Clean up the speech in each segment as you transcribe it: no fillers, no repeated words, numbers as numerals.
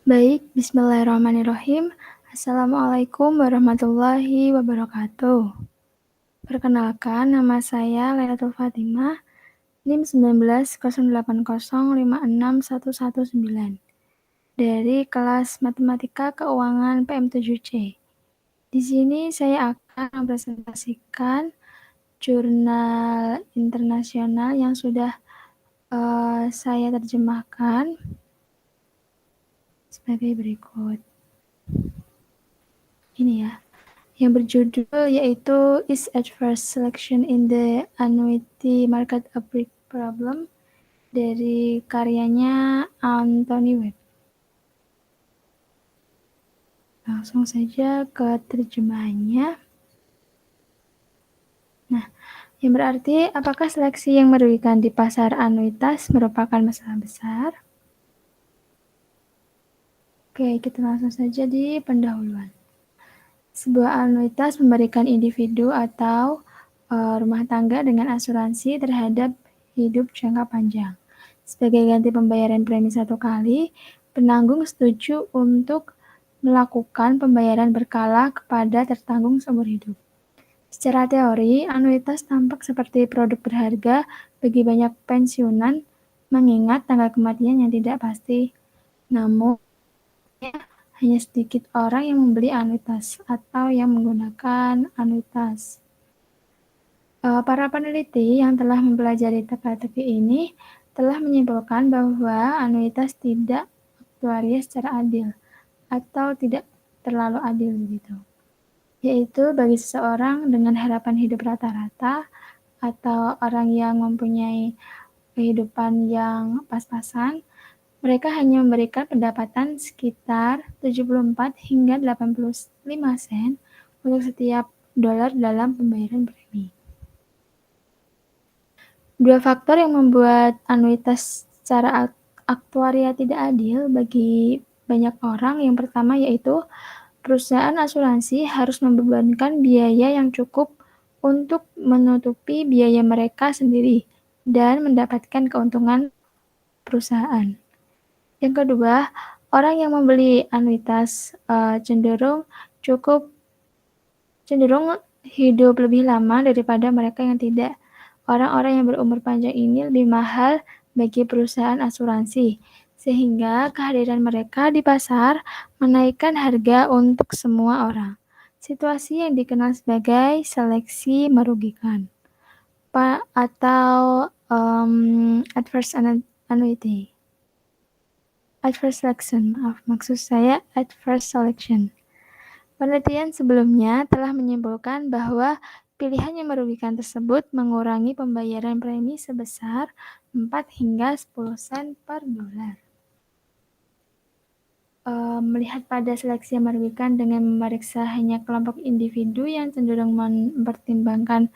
Baik, bismillahirrahmanirrahim. Assalamualaikum warahmatullahi wabarakatuh. Perkenalkan, nama saya Lailatul Fatimah, NIM 1908056119 dari kelas Matematika Keuangan PM7C. Di sini saya akan mempresentasikan jurnal internasional yang sudah saya terjemahkan sebagai berikut. Ini ya, yang berjudul yaitu Is Adverse Selection in the Annuity Market a Big Problem dari karyanya Anthony Webb. Langsung saja ke terjemahannya. Nah, yang berarti apakah seleksi yang merugikan di pasar anuitas merupakan masalah besar? Oke, kita langsung saja di pendahuluan. Sebuah anuitas memberikan individu atau rumah tangga dengan asuransi terhadap hidup jangka panjang. Sebagai ganti pembayaran premi satu kali, penanggung setuju untuk melakukan pembayaran berkala kepada tertanggung seumur hidup. Secara teori, anuitas tampak seperti produk berharga bagi banyak pensiunan, mengingat tanggal kematian yang tidak pasti. Namun, hanya sedikit orang yang membeli anuitas atau yang menggunakan anuitas. Para peneliti yang telah mempelajari teka-teki ini telah menyimpulkan bahwa anuitas tidak aktuaria secara adil atau tidak terlalu adil begitu. Yaitu bagi seseorang dengan harapan hidup rata-rata atau orang yang mempunyai kehidupan yang pas-pasan, mereka hanya memberikan pendapatan sekitar 74 hingga 85 sen untuk setiap dolar dalam pembayaran premi. Dua faktor yang membuat anuitas secara aktuaria tidak adil bagi banyak orang. Yang pertama yaitu perusahaan asuransi harus membebankan biaya yang cukup untuk menutupi biaya mereka sendiri dan mendapatkan keuntungan perusahaan. Yang kedua, orang yang membeli anuitas cenderung hidup lebih lama daripada mereka yang tidak. Orang-orang yang berumur panjang ini lebih mahal bagi perusahaan asuransi, sehingga kehadiran mereka di pasar menaikkan harga untuk semua orang. Situasi yang dikenal sebagai seleksi merugikan atau adverse annuity. Adverse selection, maksud saya adverse selection. Penelitian sebelumnya telah menyimpulkan bahwa pilihan yang merugikan tersebut mengurangi pembayaran premi sebesar 4 hingga 10 sen per dolar. Melihat pada seleksi yang merugikan dengan memeriksa hanya kelompok individu yang cenderung mempertimbangkan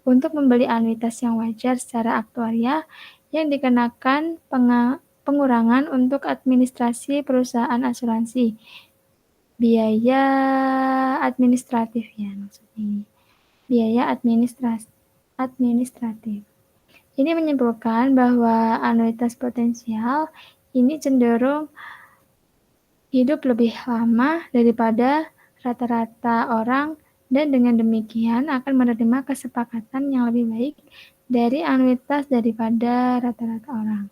untuk membeli anuitas yang wajar secara aktuaria yang dikenakan pengurangan untuk administrasi perusahaan asuransi. Biaya administratif ya maksudnya. Biaya administratif. Ini menyimpulkan bahwa anuitas potensial ini cenderung hidup lebih lama daripada rata-rata orang dan dengan demikian akan menerima kesepakatan yang lebih baik dari anuitas daripada rata-rata orang.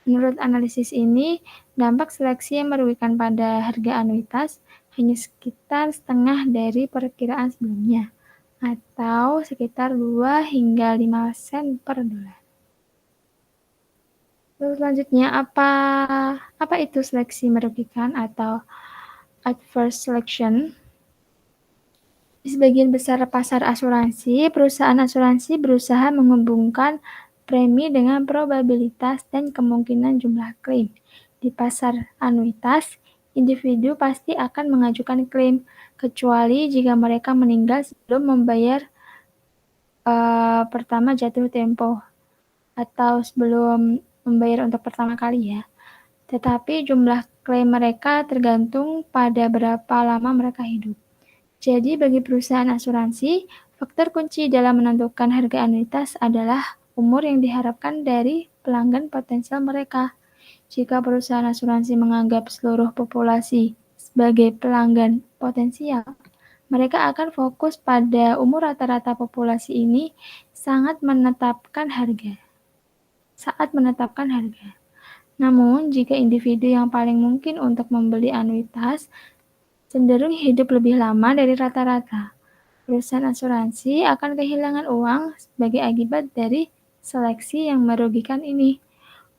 Menurut analisis ini, dampak seleksi yang merugikan pada harga anuitas hanya sekitar setengah dari perkiraan sebelumnya, atau sekitar 2 hingga 5 sen per dolar. Lalu selanjutnya, apa itu seleksi merugikan atau adverse selection? Di sebagian besar pasar asuransi, perusahaan asuransi berusaha menghubungkan premi dengan probabilitas dan kemungkinan jumlah klaim. Di pasar anuitas, individu pasti akan mengajukan klaim, kecuali jika mereka meninggal sebelum membayar pertama jatuh tempo atau sebelum membayar untuk pertama kali ya. Tetapi jumlah klaim mereka tergantung pada berapa lama mereka hidup. Jadi bagi perusahaan asuransi, faktor kunci dalam menentukan harga anuitas adalah umur yang diharapkan dari pelanggan potensial mereka. Jika perusahaan asuransi menganggap seluruh populasi sebagai pelanggan potensial, mereka akan fokus pada umur rata-rata populasi ini saat menetapkan harga. Namun, jika individu yang paling mungkin untuk membeli anuitas cenderung hidup lebih lama dari rata-rata, perusahaan asuransi akan kehilangan uang sebagai akibat dari seleksi yang merugikan ini.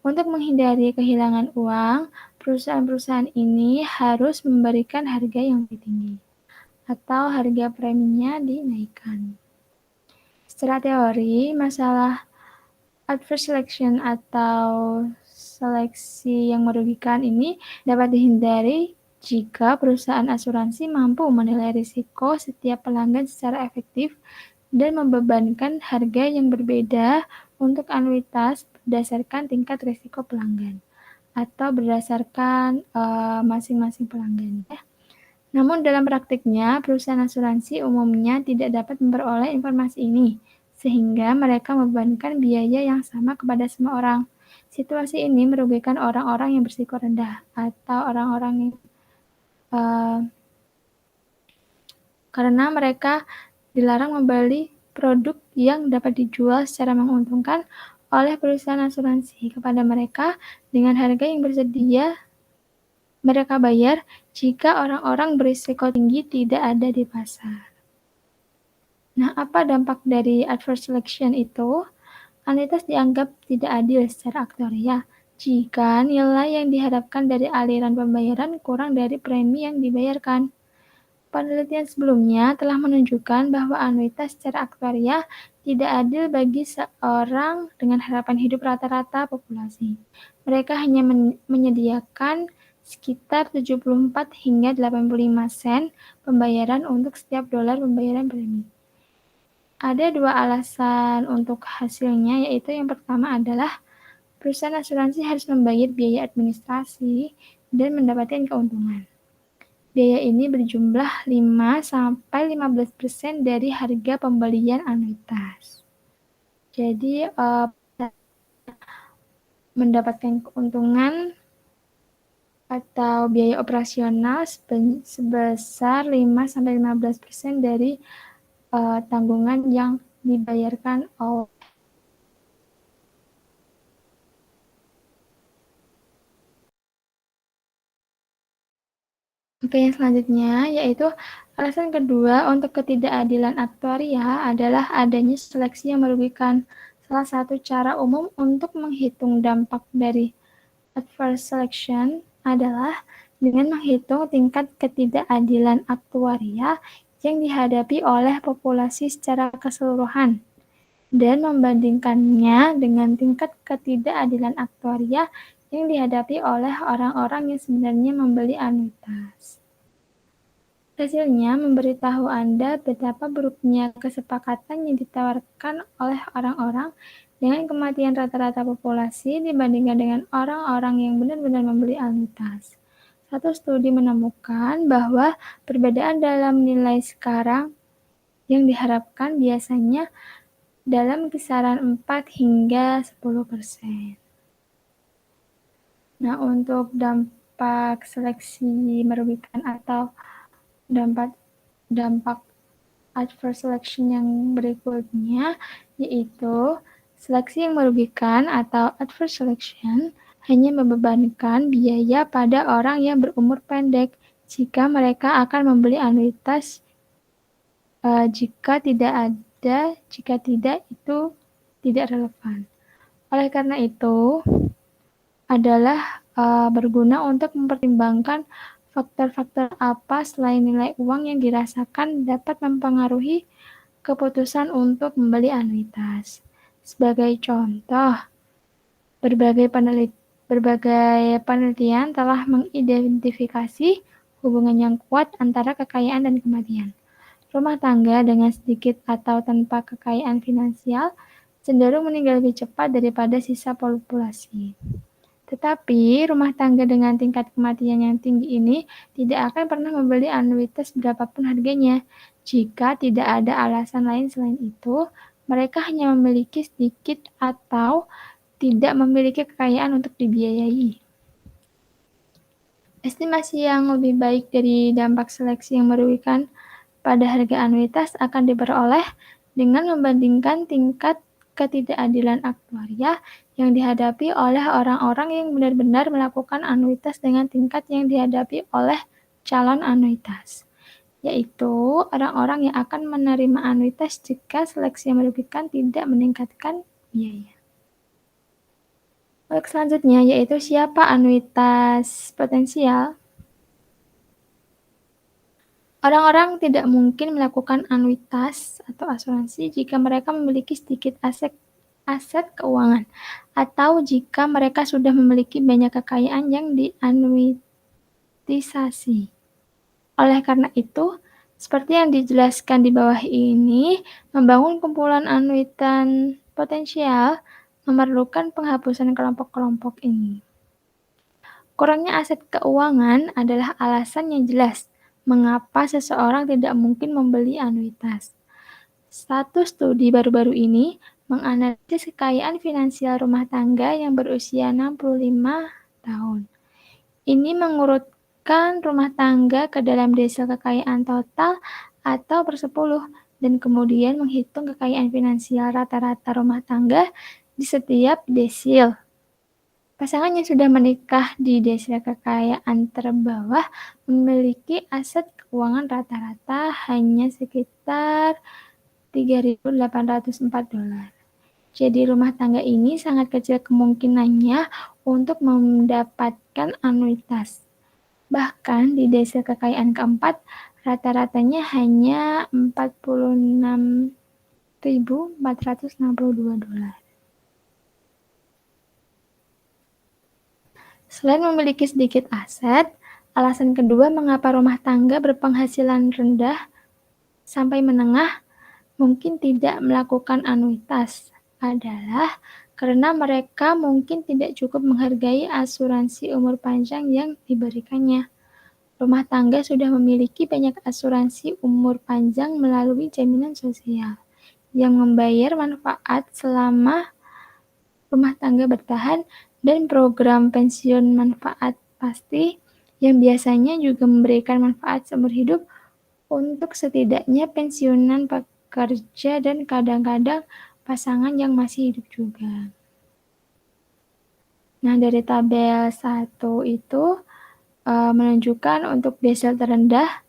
Untuk menghindari kehilangan uang, perusahaan-perusahaan ini harus memberikan harga yang lebih tinggi atau harga preminya dinaikkan. Secara teori, masalah adverse selection atau seleksi yang merugikan ini dapat dihindari jika perusahaan asuransi mampu menilai risiko setiap pelanggan secara efektif dan membebankan harga yang berbeda untuk anuitas berdasarkan tingkat risiko pelanggan atau berdasarkan masing-masing pelanggan. Namun dalam praktiknya, perusahaan asuransi umumnya tidak dapat memperoleh informasi ini, sehingga mereka membebankan biaya yang sama kepada semua orang. Situasi ini merugikan orang-orang yang berisiko rendah atau orang-orang yang karena mereka dilarang membeli produk yang dapat dijual secara menguntungkan oleh perusahaan asuransi kepada mereka dengan harga yang bersedia mereka bayar jika orang-orang berisiko tinggi tidak ada di pasar. Nah, apa dampak dari adverse selection itu? Anuitas dianggap tidak adil secara aktuaria jika nilai yang diharapkan dari aliran pembayaran kurang dari premi yang dibayarkan. Penelitian sebelumnya telah menunjukkan bahwa anuitas secara aktuaria tidak adil bagi seorang dengan harapan hidup rata-rata populasi. Mereka hanya menyediakan sekitar 74 hingga 85 sen pembayaran untuk setiap dolar pembayaran premi. Ada dua alasan untuk hasilnya, yaitu yang pertama adalah perusahaan asuransi harus membayar biaya administrasi dan mendapatkan keuntungan. Biaya ini berjumlah 5-15% dari harga pembelian anuitas. Jadi, mendapatkan keuntungan atau biaya operasional sebesar 5-15% dari tanggungan yang dibayarkan oleh Oke, yang selanjutnya yaitu alasan kedua untuk ketidakadilan aktuaria adalah adanya seleksi yang merugikan. Salah satu cara umum untuk menghitung dampak dari adverse selection adalah dengan menghitung tingkat ketidakadilan aktuaria yang dihadapi oleh populasi secara keseluruhan dan membandingkannya dengan tingkat ketidakadilan aktuaria yang dihadapi oleh orang-orang yang sebenarnya membeli anuitas. Hasilnya memberitahu Anda betapa buruknya kesepakatan yang ditawarkan oleh orang-orang dengan kematian rata-rata populasi dibandingkan dengan orang-orang yang benar-benar membeli anuitas. Satu studi menemukan bahwa perbedaan dalam nilai sekarang yang diharapkan biasanya dalam kisaran 4 hingga 10%. Nah, untuk dampak seleksi merugikan atau dampak adverse selection yang berikutnya, yaitu seleksi yang merugikan atau adverse selection hanya membebankan biaya pada orang yang berumur pendek jika mereka akan membeli anuitas. Jika tidak itu tidak relevan. Oleh karena itu, adalah berguna untuk mempertimbangkan faktor-faktor apa selain nilai uang yang dirasakan dapat mempengaruhi keputusan untuk membeli anuitas. Sebagai contoh, berbagai penelitian telah mengidentifikasi hubungan yang kuat antara kekayaan dan kematian. Rumah tangga dengan sedikit atau tanpa kekayaan finansial cenderung meninggal lebih cepat daripada sisa populasi. Tetapi, rumah tangga dengan tingkat kematian yang tinggi ini tidak akan pernah membeli anuitas berapapun harganya. Jika tidak ada alasan lain selain itu, mereka hanya memiliki sedikit atau tidak memiliki kekayaan untuk dibiayai. Estimasi yang lebih baik dari dampak seleksi yang merugikan pada harga anuitas akan diperoleh dengan membandingkan tingkat ketidakadilan aktuaria yang dihadapi oleh orang-orang yang benar-benar melakukan anuitas dengan tingkat yang dihadapi oleh calon anuitas, yaitu orang-orang yang akan menerima anuitas jika seleksi yang merugikan tidak meningkatkan biaya. Selanjutnya yaitu siapa anuitas potensial. Orang-orang tidak mungkin melakukan anuitas atau asuransi jika mereka memiliki sedikit aset keuangan atau jika mereka sudah memiliki banyak kekayaan yang dianuitisasi. Oleh karena itu, seperti yang dijelaskan di bawah ini, membangun kumpulan anuitan potensial memerlukan penghapusan kelompok-kelompok ini. Kurangnya aset keuangan adalah alasan yang jelas mengapa seseorang tidak mungkin membeli anuitas. Satu studi baru-baru ini menganalisis kekayaan finansial rumah tangga yang berusia 65 tahun. Ini mengurutkan rumah tangga ke dalam desil kekayaan total atau per-10 dan kemudian menghitung kekayaan finansial rata-rata rumah tangga di setiap desil. Pasangan yang sudah menikah di desil kekayaan terbawah memiliki aset keuangan rata-rata hanya sekitar $3.804. Jadi rumah tangga ini sangat kecil kemungkinannya untuk mendapatkan anuitas. Bahkan di desil kekayaan keempat, rata-ratanya hanya $46.462. Selain memiliki sedikit aset, alasan kedua mengapa rumah tangga berpenghasilan rendah sampai menengah mungkin tidak melakukan anuitas adalah karena mereka mungkin tidak cukup menghargai asuransi umur panjang yang diberikannya. Rumah tangga sudah memiliki banyak asuransi umur panjang melalui jaminan sosial yang membayar manfaat selama rumah tangga bertahan dan program pensiun manfaat pasti yang biasanya juga memberikan manfaat seumur hidup untuk setidaknya pensiunan pekerja dan kadang-kadang pasangan yang masih hidup juga. Nah, dari tabel 1 itu menunjukkan untuk desil terendah,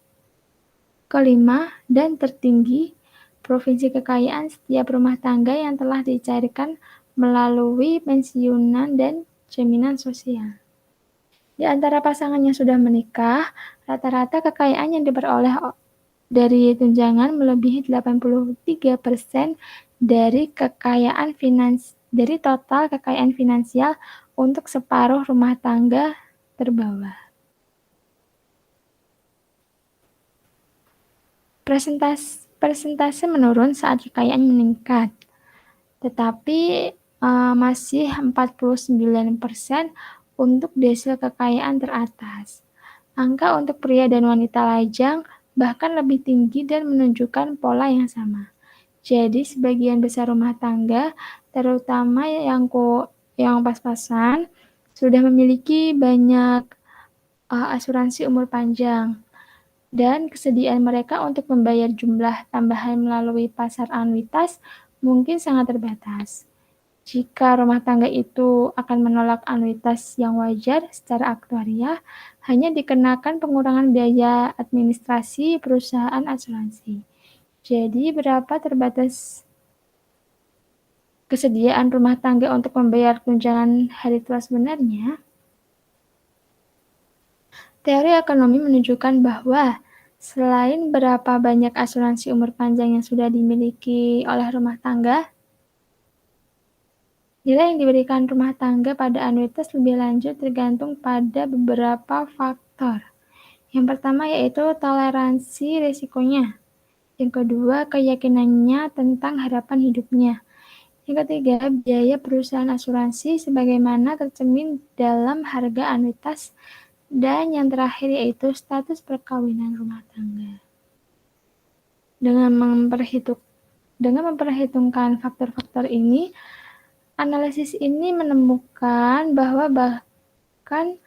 kelima, dan tertinggi provinsi kekayaan setiap rumah tangga yang telah dicairkan melalui pensiunan dan jaminan sosial. Di antara pasangan yang sudah menikah, rata-rata kekayaan yang diperoleh dari tunjangan melebihi 83% dari total kekayaan finansial untuk separuh rumah tangga terbawah. Persentase menurun saat kekayaan meningkat, tetapi masih 49% untuk desil kekayaan teratas. Angka untuk pria dan wanita lajang bahkan lebih tinggi dan menunjukkan pola yang sama. Jadi sebagian besar rumah tangga, terutama yang pas-pasan, sudah memiliki banyak asuransi umur panjang. Dan kesediaan mereka untuk membayar jumlah tambahan melalui pasar anuitas mungkin sangat terbatas. Jika rumah tangga itu akan menolak anuitas yang wajar secara aktuaria, hanya dikenakan pengurangan biaya administrasi perusahaan asuransi. Jadi, berapa terbatas kesediaan rumah tangga untuk membayar tunjangan hari tua sebenarnya? Teori ekonomi menunjukkan bahwa selain berapa banyak asuransi umur panjang yang sudah dimiliki oleh rumah tangga, nilai yang diberikan rumah tangga pada anuitas lebih lanjut tergantung pada beberapa faktor. Yang pertama yaitu toleransi risikonya. Yang kedua, keyakinannya tentang harapan hidupnya. Yang ketiga, biaya perusahaan asuransi sebagaimana tercermin dalam harga anuitas. Dan yang terakhir yaitu status perkawinan rumah tangga. Dengan memperhitungkan faktor-faktor ini, Analisis ini menemukan bahwa bahkan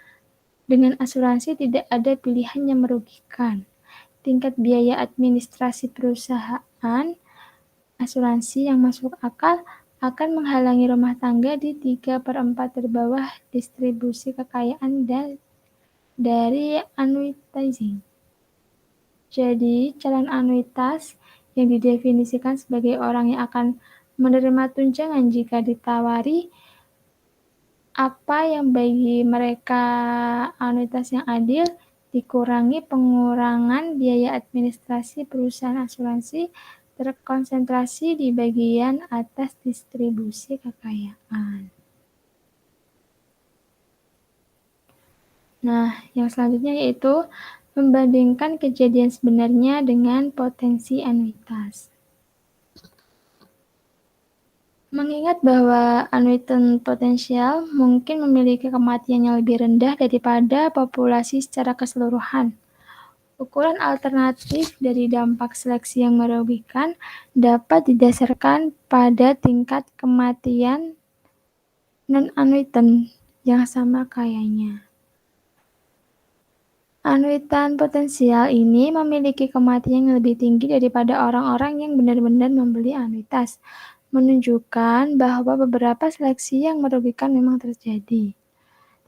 dengan asuransi tidak ada pilihan yang merugikan. Tingkat biaya administrasi perusahaan asuransi yang masuk akal akan menghalangi rumah tangga di 3/4 terbawah distribusi kekayaan dari annuitizing. Jadi, calon anuitas yang didefinisikan sebagai orang yang akan menerima tunjangan jika ditawari apa yang bagi mereka anuitas yang adil, dikurangi pengurangan biaya administrasi perusahaan asuransi terkonsentrasi di bagian atas distribusi kekayaan. Nah, yang selanjutnya yaitu membandingkan kejadian sebenarnya dengan potensi anuitas. Mengingat bahwa anuitan potensial mungkin memiliki kematian yang lebih rendah daripada populasi secara keseluruhan. Ukuran alternatif dari dampak seleksi yang merugikan dapat didasarkan pada tingkat kematian non-anuitan yang sama kayanya. Anuitan potensial ini memiliki kematian yang lebih tinggi daripada orang-orang yang benar-benar membeli anuitas, menunjukkan bahwa beberapa seleksi yang merugikan memang terjadi.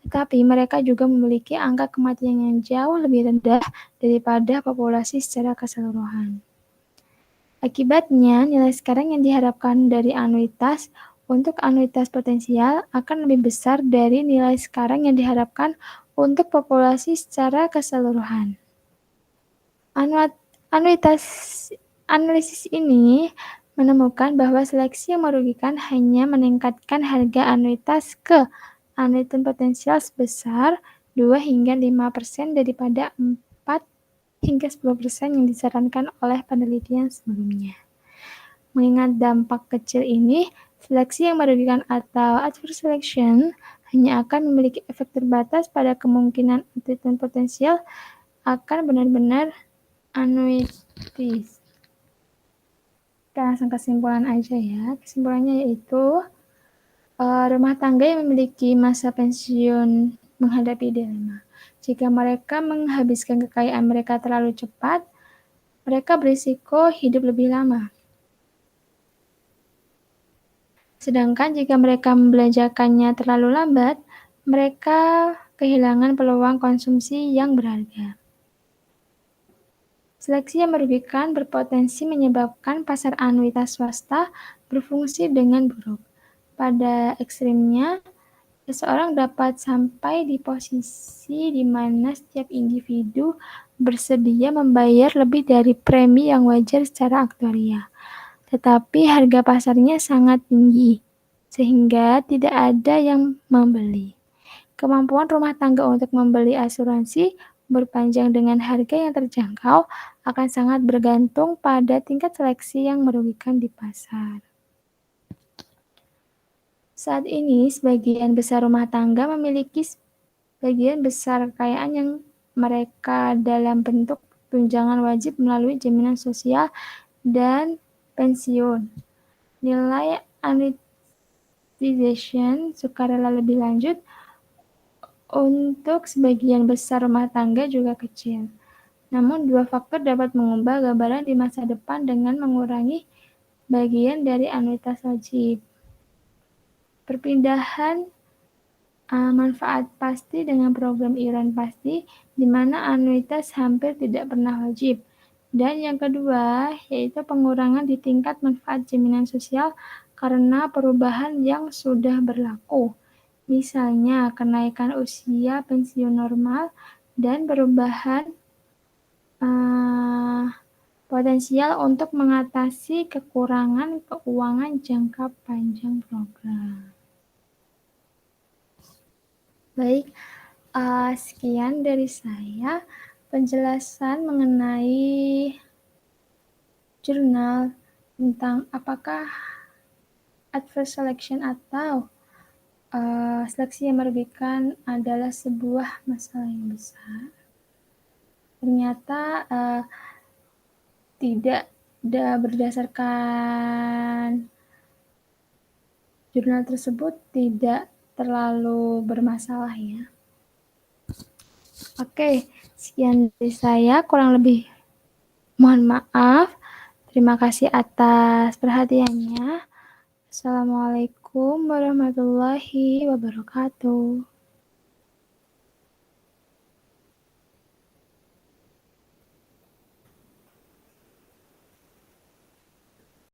Tetapi mereka juga memiliki angka kematian yang jauh lebih rendah daripada populasi secara keseluruhan. Akibatnya, nilai sekarang yang diharapkan dari anuitas untuk anuitas potensial akan lebih besar dari nilai sekarang yang diharapkan untuk populasi secara keseluruhan. Analisis ini menemukan bahwa seleksi yang merugikan hanya meningkatkan harga anuitas ke anuitan potensial sebesar 2 hingga 5% daripada 4 hingga 10% yang disarankan oleh penelitian sebelumnya. Mengingat dampak kecil ini, seleksi yang merugikan atau adverse selection hanya akan memiliki efek terbatas pada kemungkinan anuitan potensial akan benar-benar anuitis. Kita langsung kesimpulan aja ya. Kesimpulannya yaitu rumah tangga yang memiliki masa pensiun menghadapi dilema. Jika mereka menghabiskan kekayaan mereka terlalu cepat, mereka berisiko hidup lebih lama. Sedangkan jika mereka membelanjakannya terlalu lambat, mereka kehilangan peluang konsumsi yang berharga. Seleksi yang merugikan berpotensi menyebabkan pasar anuitas swasta berfungsi dengan buruk. Pada ekstrimnya, seseorang dapat sampai di posisi di mana setiap individu bersedia membayar lebih dari premi yang wajar secara aktuaria. Tetapi harga pasarnya sangat tinggi, sehingga tidak ada yang membeli. Kemampuan rumah tangga untuk membeli asuransi berpanjang dengan harga yang terjangkau akan sangat bergantung pada tingkat seleksi yang merugikan di pasar. Saat ini, sebagian besar rumah tangga memiliki sebagian besar kekayaan yang mereka dalam bentuk tunjangan wajib melalui jaminan sosial dan pensiun. Nilai annuitization sukarela lebih lanjut untuk sebagian besar rumah tangga juga kecil. Namun, dua faktor dapat mengubah gambaran di masa depan dengan mengurangi bagian dari anuitas wajib. Perpindahan manfaat pasti dengan program iuran pasti, di mana anuitas hampir tidak pernah wajib. Dan yang kedua, yaitu pengurangan di tingkat manfaat jaminan sosial karena perubahan yang sudah berlaku. Misalnya, kenaikan usia pensiun normal dan perubahan potensial untuk mengatasi kekurangan keuangan jangka panjang program. Baik, sekian dari saya penjelasan mengenai jurnal tentang apakah adverse selection atau seleksi yang merugikan adalah sebuah masalah yang besar. Ternyata tidak berdasarkan jurnal tersebut tidak terlalu bermasalah ya. Oke, sekian dari saya, kurang lebih mohon maaf. Terima kasih atas perhatiannya. Assalamualaikum warahmatullahi wabarakatuh.